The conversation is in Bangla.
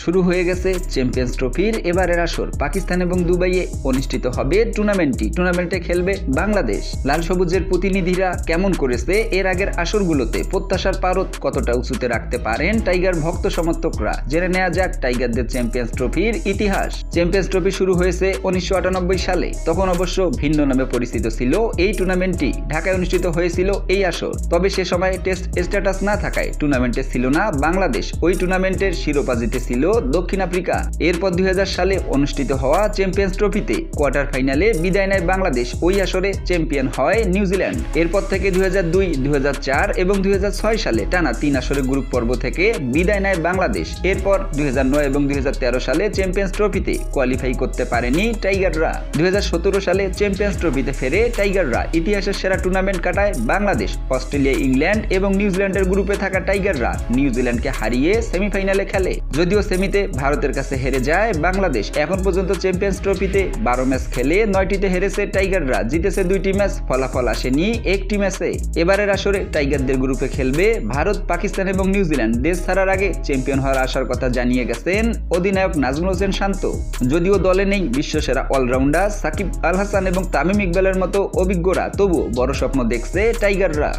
শুরু হয়ে গেছে চ্যাম্পিয়ন্স ট্রফির এবারের আসর। পাকিস্তান এবং দুবাইয়ে অনুষ্ঠিত হবে টুর্নামেন্টে খেলবে বাংলাদেশ। লাল সবুজের প্রতিনিধিরা কেমন করেছে এর আগের আসরগুলোতে, প্রত্যাশার পারদ কতটা উঁচুতে রাখতে পারেন টাইগার ভক্ত সমর্থকরা, জেনে নেওয়া যাক টাইগারদের চ্যাম্পিয়ন্স ট্রফির ইতিহাস। চ্যাম্পিয়ন্স ট্রফি শুরু হয়েছে 1998 সালে। তখন অবশ্য ভিন্ন নামে পরিচিত ছিল এই টুর্নামেন্টটি। ঢাকায় অনুষ্ঠিত হয়েছিল এই আসর, তবে সে সময় টেস্ট স্ট্যাটাস না থাকায় টুর্নামেন্টে ছিল না বাংলাদেশ। ওই টুর্নামেন্টের শিরোপা জিতেছিল দক্ষিণ আফ্রিকা। এরপর 2000 সালে অনুষ্ঠিত হওয়া চ্যাম্পিয়ন্স ট্রফিতে কোয়ার্টার ফাইনালে বিদায় নেয় বাংলাদেশ। ওই আসরে চ্যাম্পিয়ন হয় নিউজিল্যান্ড। এরপর থেকে 2002, 2004 এবং 2006 সালে টানা 3 আসরে গ্রুপ পর্ব থেকে বিদায় নেয় বাংলাদেশ। এরপর 2009 এবং 2013 সালে চ্যাম্পিয়ন্স ট্রফিতে কোয়ালিফাই করতে পারেনি টাইগাররা। 2017 সালে চ্যাম্পিয়ন্স ট্রফিতে ফেরে টাইগাররা। ইতিহাসের সেরা টুর্নামেন্ট কাটায় বাংলাদেশ। অস্ট্রেলিয়া, ইংল্যান্ড এবং নিউজিল্যান্ডের গ্রুপে থাকা টাইগাররা নিউজিল্যান্ডকে হারিয়ে সেমিফাইনালে খেলে। যদিও সেমিতে ভারতের কাছে হেরে যায় বাংলাদেশ। এখন পর্যন্ত চ্যাম্পিয়ন্স ট্রফিতে 12 ম্যাচ খেলে 9টিতে হেরেছে টাইগাররা, জিতেছে 2টি ম্যাচ, ফলাফল আসেনি একটি ম্যাচে। এবারের আসরে টাইগারদের গ্রুপে খেলবে ভারত, পাকিস্তান এবং নিউজিল্যান্ড। দেশ ছাড়ার আগে চ্যাম্পিয়ন হওয়ার আশার কথা জানিয়ে গেছেন অধিনায়ক নাজমুল হোসেন শান্ত। যদিও দলে নেই বিশ্বসেরা অলরাউন্ডার সাকিব আল হাসান এবং তামিম ইকবালের মতো অভিজ্ঞরা, তবুও বড় স্বপ্ন দেখছে টাইগাররা।